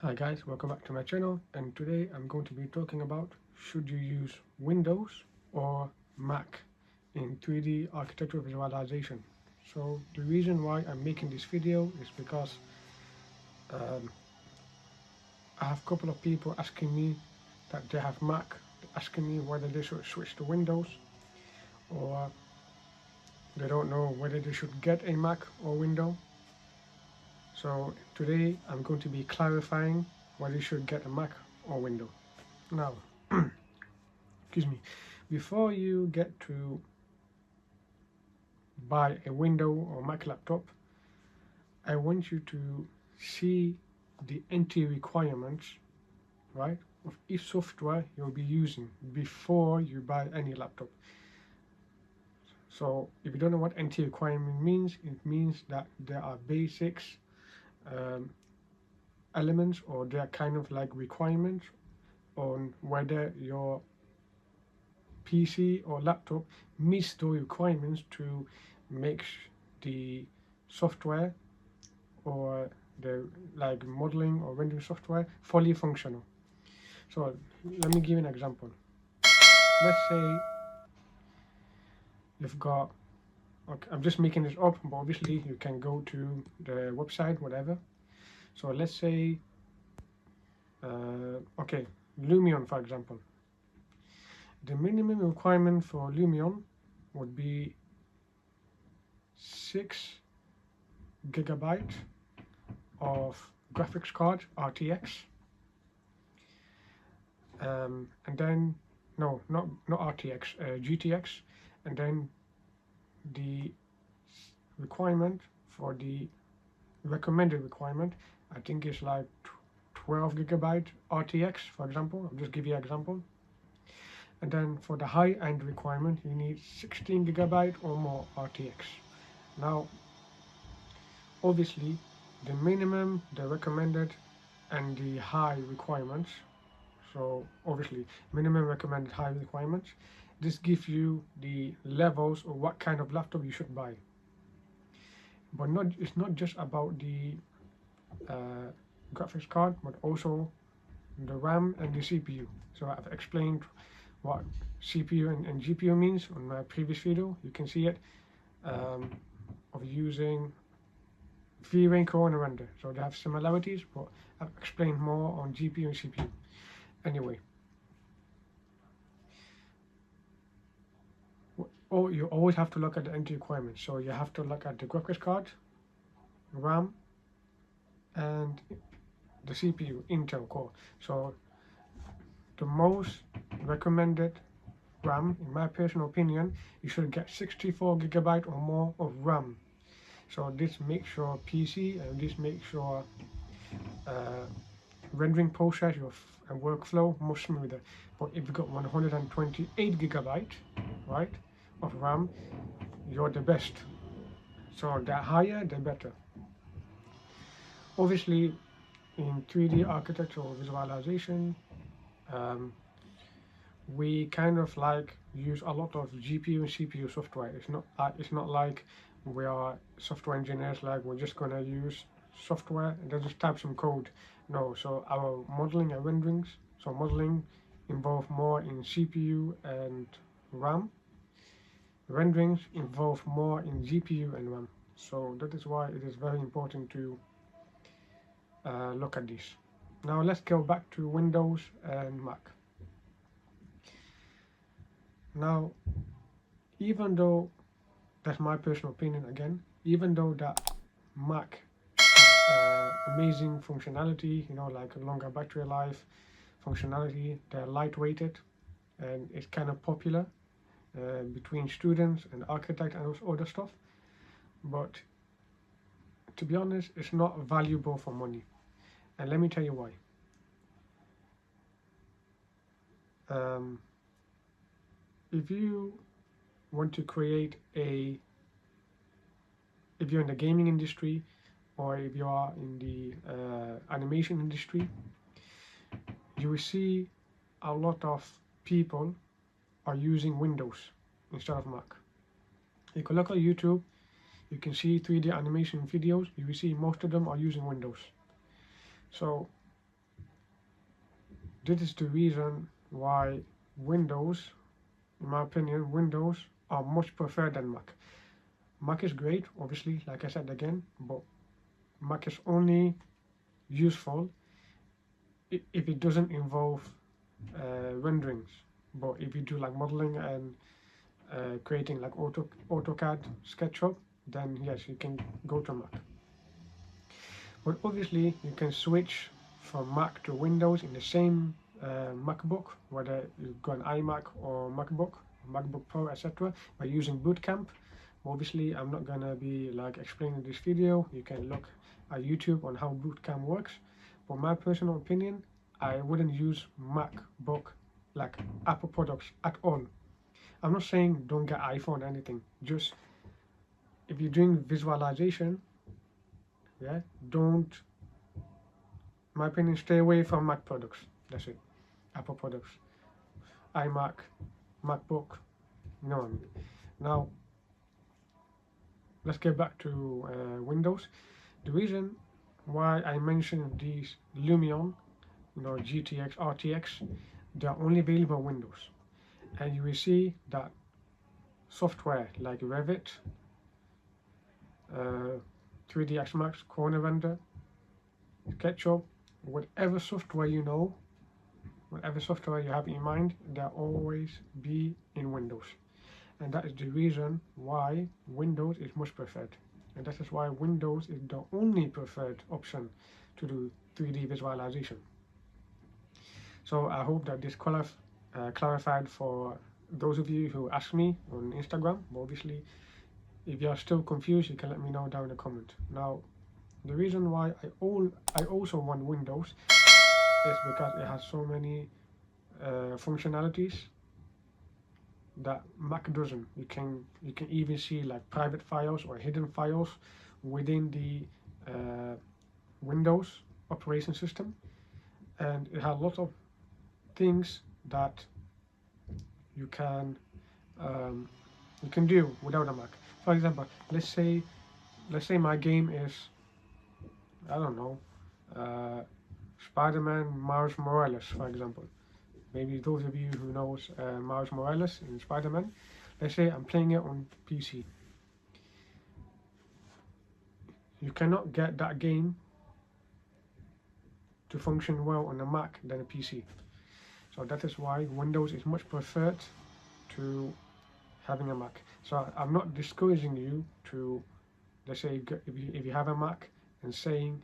Hi guys, welcome back to my channel, and today I'm going to be talking about should you use Windows or Mac in 3D architectural visualization. So the reason why I'm making this video is because I have a couple of people asking me that they have Mac, asking me whether they should switch to Windows, or they don't know whether they should get a Mac or Windows. So today I'm going to be clarifying whether you should get a Mac or Windows. Now, excuse me, before you get to buy a Windows or Mac laptop, I want you to see the NT requirements, right, of each software you'll be using before you buy any laptop. So if you don't know what NT requirement means, it means that there are basics elements, or they're kind of like requirements on whether your PC or laptop meets those requirements to make the software or the like modeling or rendering software fully functional. So let me give you an example. Let's say you've got, okay, I'm just making this up, but obviously you can go to the website, whatever. So let's say, okay, Lumion, for example. The minimum requirement for Lumion would be 6 GB of graphics card RTX, and then not RTX, GTX, and then the requirement for the recommended requirement, I think is like 12 GB RTX, for example. I'll just give you an example. And then for the high-end requirement, you need 16 GB or more RTX. Now, obviously, the minimum, the recommended, and the high requirements, so obviously minimum, recommended, high requirements, this gives you the levels of what kind of laptop you should buy. But it's not just about the graphics card, but also the RAM and the CPU. So I've explained what CPU and GPU means on my previous video. You can see it, of using V-Ray Core and render. So they have similarities, but I've explained more on GPU and CPU. Anyway, you always have to look at the NT requirements. So you have to look at the graphics card, RAM, and the CPU, Intel Core. So the most recommended RAM, in my personal opinion, you should get 64 GB or more of RAM. So this makes your PC and this makes your rendering process, your workflow more smoother. But if you got 128 GB, right, of RAM, you're the best. So the higher, the better. Obviously, in 3D architectural visualization, we kind of like use a lot of GPU and CPU software. It's not like we are software engineers, like we're just gonna use software and then just type some code. No, so our modeling and renderings, so modeling involve more in CPU and RAM. Renderings involve more in GPU and RAM. So that is why it is very important to look at this. Now let's go back to Windows and Mac. Now, even though, that's my personal opinion again, even though that Mac has amazing functionality, you know, like a longer battery life, functionality, they're lightweighted, and it's kind of popular between students and architects and other stuff, but to be honest, it's not valuable for money, and let me tell you why. If you want to create if you're in the gaming industry, or if you are in the animation industry, you will see a lot of people are using Windows instead of Mac. You can look at YouTube, you can see 3D animation videos, you will see most of them are using Windows. So this is the reason why Windows, in my opinion, Windows are much preferred than Mac. Mac is great, obviously, like I said again, but Mac is only useful if it doesn't involve renderings. But if you do like modeling and creating like AutoCAD, SketchUp, then yes, you can go to Mac. But obviously, you can switch from Mac to Windows in the same MacBook, whether you've got an iMac or MacBook Pro, etc., by using Boot Camp. Obviously, I'm not gonna be like explaining this video. You can look at YouTube on how Boot Camp works. But my personal opinion, I wouldn't use MacBook, like Apple products at all. I'm not saying don't get iPhone or anything. Just if you're doing visualization, yeah, don't. My opinion, stay away from Mac products. That's it. Apple products, iMac, MacBook. You know what I mean. Now, let's get back to Windows. The reason why I mentioned these Lumion, GTX, RTX, they are only available on Windows, and you will see that software like Revit, 3ds Max, Corner Render, SketchUp, whatever software whatever software you have in mind, they'll always be in Windows. And that is the reason why Windows is much preferred. And that is why Windows is the only preferred option to do 3D visualization. So I hope that this clarified for those of you who ask me on Instagram. But obviously, if you are still confused, you can let me know down in the comment. Now, the reason why I also want Windows is because it has so many functionalities that Mac doesn't. You can even see like private files or hidden files within the Windows operation system, and it has a lot of things that you can do without a Mac. For example, let's say my game is, I don't know, Spider-Man Miles Morales, for example. Maybe those of you who knows Miles Morales in Spider-Man. Let's say I'm playing it on PC. You cannot get that game to function well on a Mac than a PC. So that is why Windows is much preferred to having a Mac. So I'm not discouraging you to, let's say, if you have a Mac and saying,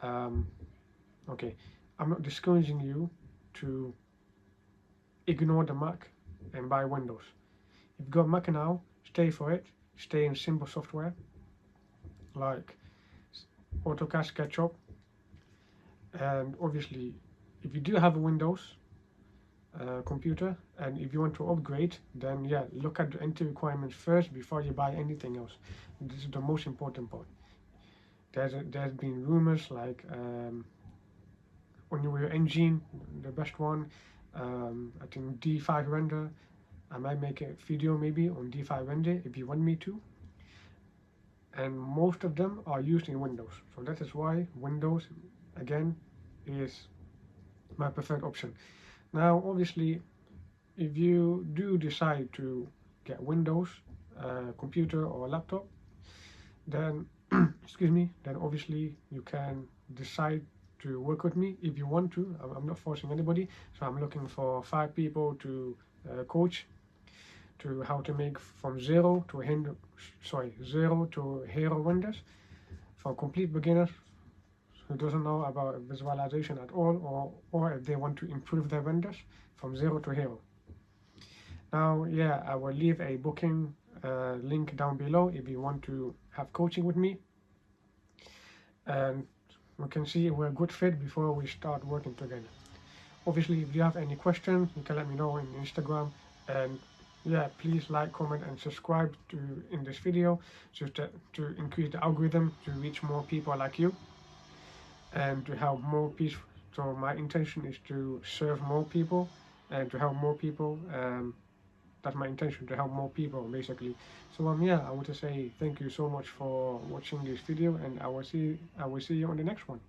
okay, I'm not discouraging you to ignore the Mac and buy Windows. If you've got Mac now, stay for it. Stay in simple software like AutoCAD, SketchUp, and obviously, if you do have a Windows computer and if you want to upgrade, then yeah, look at the entry requirements first before you buy anything else. This is the most important part. There's been rumors like Unreal Engine, the best one. I think D5 render. I might make a video maybe on D5 render if you want me to. And most of them are used in Windows. So that is why Windows, again, is my preferred option. Now, obviously, if you do decide to get Windows computer or laptop, then excuse me, then obviously you can decide to work with me if you want to. I'm not forcing anybody, so I'm looking for 5 people to coach to how to make from zero to hero renders for complete beginners who doesn't know about visualization at all, or if they want to improve their renders from zero to hero. Now, yeah, I will leave a booking link down below if you want to have coaching with me, and we can see if we're a good fit before we start working together. Obviously, if you have any questions, you can let me know in Instagram, and yeah, please like, comment, and subscribe in this video so to increase the algorithm to reach more people like you and to help more people. So my intention is to serve more people and to help more people. That's my intention, to help more people basically. So yeah, I want to say thank you so much for watching this video, and I will see you on the next one.